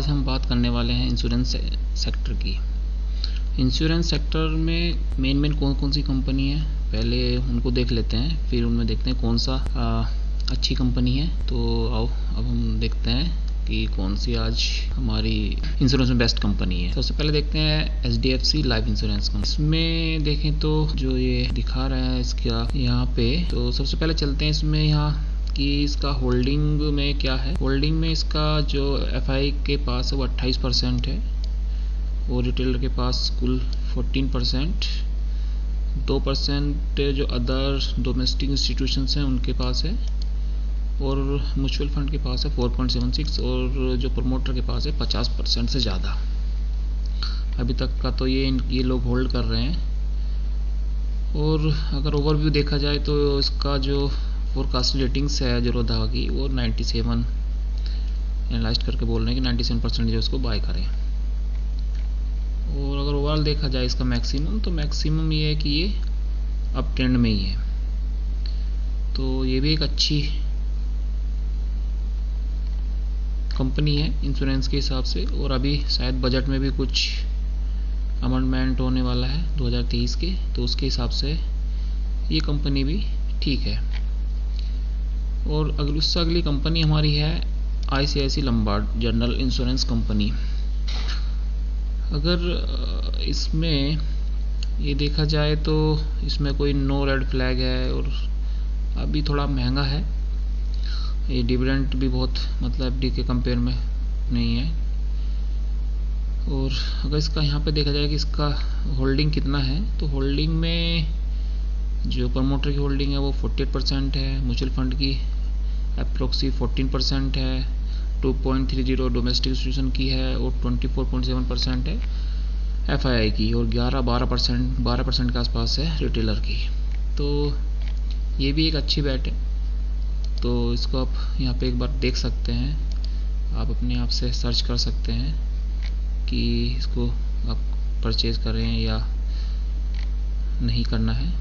आज हम बात करने वाले हैं इंश्योरेंस सेक्टर की। इंश्योरेंस सेक्टर में मेन कौन कौन सी कंपनी है, पहले उनको देख लेते हैं, फिर उनमें देखते हैं कौन सा अच्छी कंपनी है। तो आओ अब हम देखते हैं कि कौन सी आज हमारी इंश्योरेंस में बेस्ट कंपनी है। सबसे पहले देखते हैं HDFC लाइफ इंश्योरेंस कंपनी। इसमें देखें तो जो ये दिखा रहा है इसका यहाँ पे, तो सबसे पहले चलते हैं इसमें यहाँ कि इसका होल्डिंग में क्या है। होल्डिंग में इसका जो FI के पास है वो 28% है और रिटेलर के पास कुल 14%, 2% जो अदर डोमेस्टिक इंस्टीट्यूशंस हैं उनके पास है और म्यूचुअल फंड के पास है 4.76 और जो प्रमोटर के पास है 50% से ज़्यादा। अभी तक का तो ये लोग होल्ड कर रहे हैं। और अगर ओवरव्यू देखा जाए तो इसका जो फोरकास्ट रेटिंग्स है जीरोधा की वो 97 एनालाइज करके बोल रहे हैं कि 97% जो उसको बाय करें। और अगर ओवरऑल देखा जाए इसका मैक्सिमम, तो मैक्सिमम ये है कि ये अप ट्रेंड में ही है, तो ये भी एक अच्छी कंपनी है इंश्योरेंस के हिसाब से। और अभी शायद बजट में भी कुछ अमेंडमेंट होने वाला है 2023 के, तो उसके हिसाब से ये कंपनी भी ठीक है। और अगर उससे अगली कंपनी हमारी है ICICI Lombard general insurance company. अगर इसमें ये देखा जाए तो इसमें कोई नो रेड फ्लैग है और अभी थोड़ा महंगा है। ये डिविडेंड भी बहुत मतलब FD के कंपेयर में नहीं है। और अगर इसका यहाँ पे देखा जाए कि इसका होल्डिंग कितना है, तो होल्डिंग में जो प्रमोटर की होल्डिंग है वो 48% है, म्यूचुअल फंड की अप्रोक्सी 14% है, 2.30 डोमेस्टिक इंस्टीट्यूशन की है और 24.7% है FII की और 12% के आसपास है रिटेलर की। तो ये भी एक अच्छी बैट है, तो इसको आप यहाँ पे एक बार देख सकते हैं, आप अपने आप से सर्च कर सकते हैं कि इसको आप परचेज करें या नहीं करना है।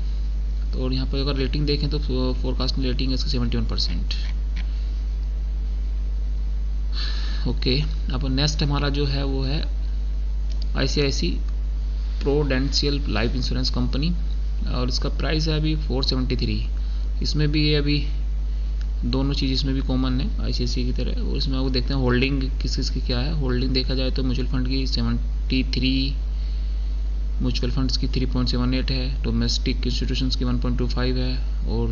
तो और यहाँ पर अगर रेटिंग देखें तो फोरकास्ट रेटिंग है इसका 71%। ओके, अब नेक्स्ट हमारा जो है वो है ICICI prudential life insurance company और इसका प्राइस है अभी 473। इसमें भी ये अभी दोनों चीज़ इसमें भी कॉमन है ICICI की तरह। और इसमें वो देखते हैं होल्डिंग किस की क्या है। होल्डिंग देखा जाए तो म्यूचुअल फंड की 73, म्यूचुअल फंड्स की 3.78 है, डोमेस्टिक इंस्टीट्यूशंस की 1.25 है और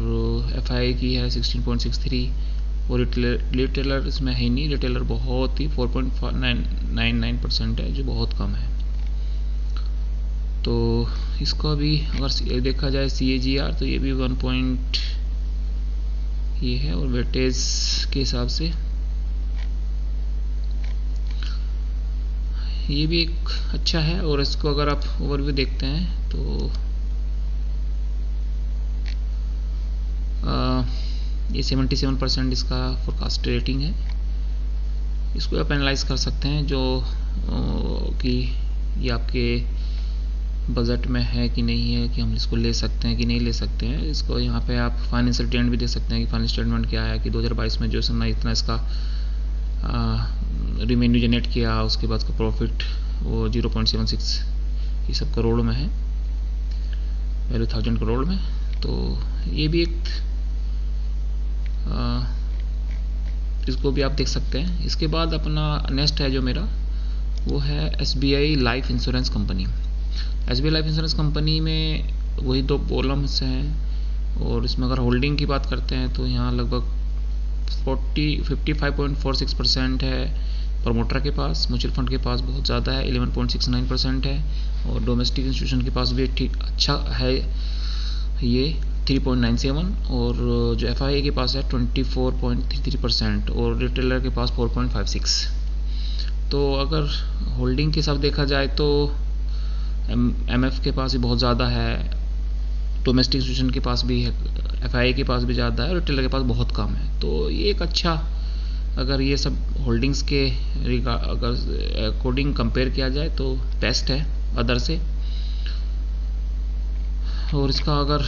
FII की है 16.63 और रिटेलर इसमें है ही नहीं। रिटेलर बहुत ही 4.99% है जो बहुत कम है। तो इसका भी अगर देखा जाए CAGR तो ये भी 1 ये है और वेटेज के हिसाब से ये भी एक अच्छा है। और इसको अगर आप ओवरव्यू देखते हैं तो ये 77% इसका फोरकास्ट रेटिंग है। इसको आप एनालाइज कर सकते हैं जो कि ये आपके बजट में है कि नहीं है, कि हम इसको ले सकते हैं कि नहीं ले सकते हैं। इसको यहाँ पे आप फाइनेंशियल स्टेटमेंट भी देख सकते हैं कि फाइनेंशियल स्टेटमेंट क्या है कि 2022 में जो समय इतना इसका रिवेन्यू जनरेट किया, उसके बाद का प्रॉफिट वो 0.76 ये सब करोड़ में है, वैल्यू 1000 करोड़ में। तो ये भी एक इसको भी आप देख सकते हैं। इसके बाद अपना नेक्स्ट है जो मेरा वो है SBI life insurance company. SBI life insurance company में वही दो कॉलम्स हैं और इसमें अगर होल्डिंग की बात करते हैं तो यहाँ लगभग 55.46% है प्रमोटर के पास, म्यूचुअल फंड के पास बहुत ज़्यादा है 11.69% है और डोमेस्टिक इंस्टीट्यूशन के पास भी ठीक अच्छा है ये 3.97 और जो FII के पास है 24.33% और रिटेलर के पास 4.56। तो अगर होल्डिंग के हिसाब देखा जाए तो MF के पास भी बहुत ज़्यादा है, डोमेस्टिक इंस्टीट्यूशन के पास भी है, FII के पास भी ज़्यादा है और रिटेलर के पास बहुत कम है। तो ये एक अच्छा, अगर ये सब होल्डिंग्स के अगर अकॉर्डिंग कंपेयर किया जाए तो बेस्ट है अदर से। और इसका अगर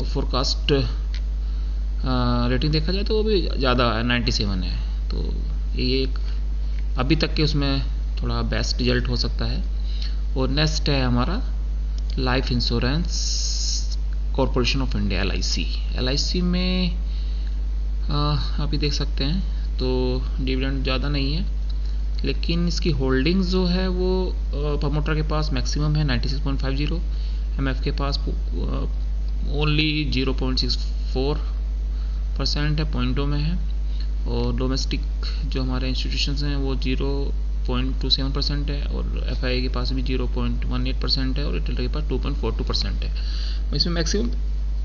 फोरकास्ट रेटिंग देखा जाए तो वो भी ज़्यादा है, 97 है। तो ये एक अभी तक के उसमें थोड़ा बेस्ट रिजल्ट हो सकता है। और नेक्स्ट है हमारा life insurance corporation of India, LIC में आप ही देख सकते हैं तो डिविडेंड ज़्यादा नहीं है, लेकिन इसकी होल्डिंग्स जो है वो प्रमोटर के पास मैक्सिमम है 96.50, MF के पास ओनली 0.64% है, पॉइंटों में है। और डोमेस्टिक जो हमारे इंस्टीट्यूशंस हैं वो 0.27% है, और FII के पास भी 0.18% है, और रिटेलर के पास 2.42% है। इसमें मैक्सिमम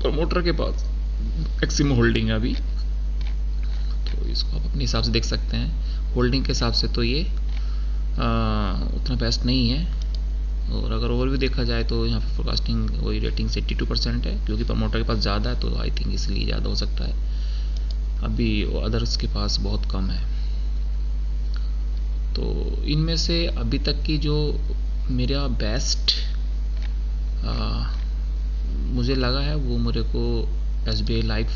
प्रमोटर के पास मैक्सिमम होल्डिंग है अभी, तो इसको आप अपने हिसाब से देख सकते हैं। होल्डिंग के हिसाब से तो ये उतना बेस्ट नहीं है। और अगर ओवरव्यू देखा जाए तो यहाँ पे फोरकास्टिंग वही रेटिंग 82% है, क्योंकि प्रमोटर के पास ज़्यादा है तो आई थिंक इसलिए ज़्यादा हो सकता है। अभी अदर्स के पास बहुत कम है। तो इनमें से अभी तक की जो मेरा बेस्ट मुझे लगा है वो मेरे को SBI लाइफ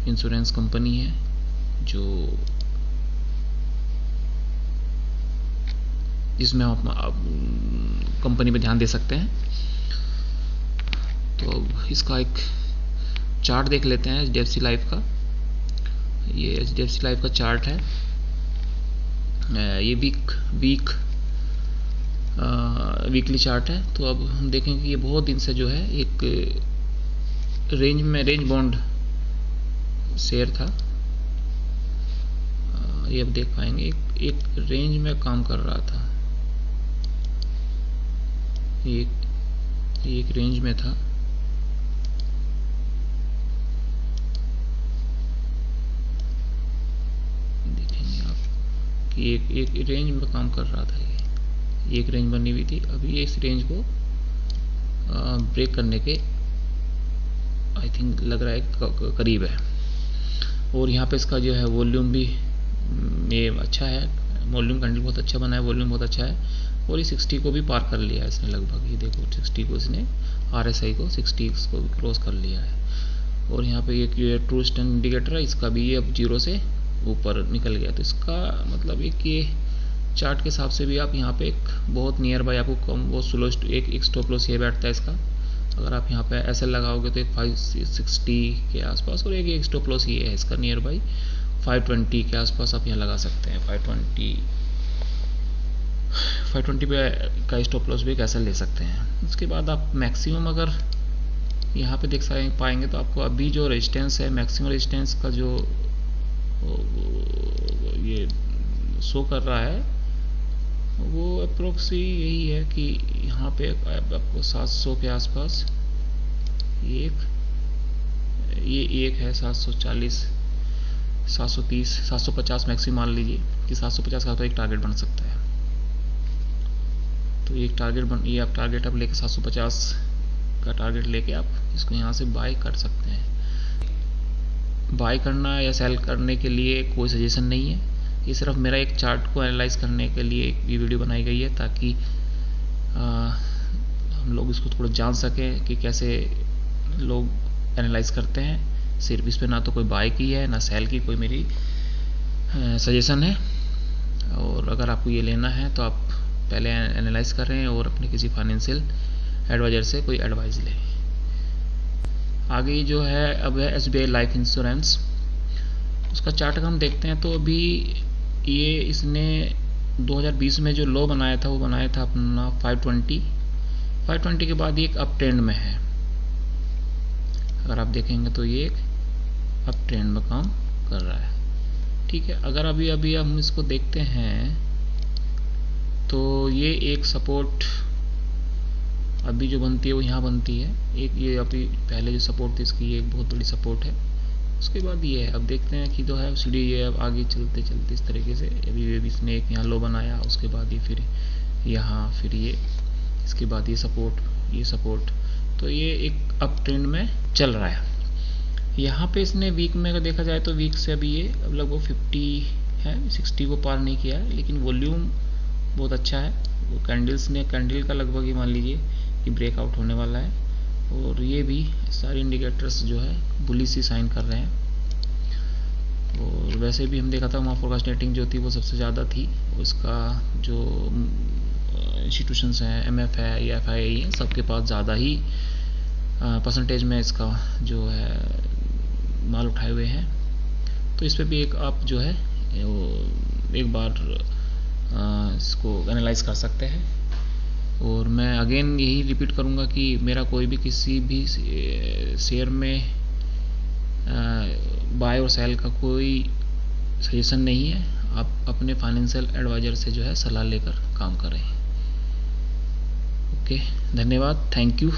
इंश्योरेंस कंपनी है, जो जिसमें आप कंपनी पे ध्यान दे सकते हैं। तो इसका एक चार्ट देख लेते हैं HDFC लाइफ का। ये HDFC लाइफ का चार्ट है। ये वीकली चार्ट है। तो अब हम देखेंगे कि ये बहुत दिन से जो है एक रेंज बॉन्ड शेयर था। ये अब देख पाएंगे एक रेंज में काम कर रहा था, एक रेंज में था। देखेंगे आप कि एक रेंज में काम कर रहा था। ये एक रेंज बनी हुई थी। अभी ये इस रेंज को ब्रेक करने के आई थिंक लग रहा है करीब है। और यहाँ पे इसका जो है वॉल्यूम भी ये अच्छा है, वॉल्यूम कैंडल बहुत अच्छा बना है, वॉल्यूम बहुत अच्छा है। और ये 60 को भी पार कर लिया है इसने लगभग। ये देखो 60 को इसने RSI को 60 को भी क्रॉस कर लिया है। और यहाँ पे ये ट्रू स्टैंड इंडिकेटर है, इसका भी ये अब 0 से ऊपर निकल गया। तो इसका मतलब एक ये चार्ट के हिसाब से भी आप यहाँ पे एक बहुत नियर बाय आपको कम वो स्लो एक स्टॉप लॉस ये बैठता है इसका। अगर आप यहाँ पे SL लगाओगे तो एक 560 के आसपास, और एक स्टॉप लॉस ये है इसका नियर बाई 520 के आसपास आप यहाँ लगा सकते हैं। 520 पे का स्टॉप लॉस भी एक SL ले सकते हैं। उसके बाद आप मैक्सिमम अगर यहाँ पे देख पाएंगे तो आपको अभी जो रेजिस्टेंस है, मैक्सिमम रेजिस्टेंस का जो ये शो कर रहा है वो अप्रोक्सी यही है कि यहाँ पे आपको 700 के आसपास ये एक है 740, 730, 750 मैक्सिमम मान लीजिए कि 750 का तो एक टारगेट बन सकता है। तो एक टारगेट ये आप टारगेट आप लेके 750 का टारगेट लेके आप इसको यहाँ से बाय कर सकते हैं। बाय करना या सेल करने के लिए कोई सजेशन नहीं है, ये सिर्फ मेरा एक चार्ट को एनालाइज करने के लिए ये वीडियो बनाई गई है, ताकि हम लोग इसको थोड़ा जान सकें कि कैसे लोग एनालाइज करते हैं। सिर्फ इस पे ना तो कोई बाय की है ना सेल की कोई मेरी सजेशन है। और अगर आपको ये लेना है तो आप पहले एनालाइज करें और अपने किसी फाइनेंशियल एडवाइजर से कोई एडवाइस लें। आगे जो है अब है SBI लाइफ इंश्योरेंस, उसका चार्ट हम देखते हैं। तो अभी ये इसने 2020 में जो लो बनाया था वो बनाया था अपना 520 के बाद ये एक अप ट्रेंड में है। अगर आप देखेंगे तो ये एक अप ट्रेंड में काम कर रहा है। ठीक है, अगर अभी हम इसको देखते हैं तो ये एक सपोर्ट अभी जो बनती है वो यहाँ बनती है। एक ये अभी पहले जो सपोर्ट थी इसकी ये एक बहुत बड़ी सपोर्ट है। उसके बाद ये है, अब देखते हैं कि जो है सीढ़ी ये अब आगे चलते चलते इस तरीके से अभी इसने एक यहाँ लो बनाया, उसके बाद ये फिर यहाँ फिर ये इसके बाद ये सपोर्ट। तो ये एक अप ट्रेंड में चल रहा है। यहाँ पे इसने वीक में अगर देखा जाए तो वीक से अभी ये अब लगभग 50 है, 60 को पार नहीं किया है, लेकिन वॉल्यूम बहुत अच्छा है। वो कैंडल का लगभग ये मान लीजिए कि ब्रेकआउट होने वाला है। और ये भी सारे इंडिकेटर्स जो है बुलिश ही साइन कर रहे हैं। और वैसे भी हम देखा था वहाँ फोरकास्ट रेटिंग जो थी वो सबसे ज़्यादा थी। उसका जो इंस्टीट्यूशंस हैं, एमएफ है या एफआईआई है, सबके पास ज़्यादा ही परसेंटेज में इसका जो है माल उठाए हुए हैं। तो इस पर भी एक आप जो है एक बार इसको एनालाइज कर सकते हैं। और मैं अगेन यही रिपीट करूँगा कि मेरा कोई भी किसी भी शेयर में बाय और सेल का कोई सजेशन नहीं है। आप अपने फाइनेंशियल एडवाइज़र से जो है सलाह लेकर काम करें। ओके, धन्यवाद, थैंक यू।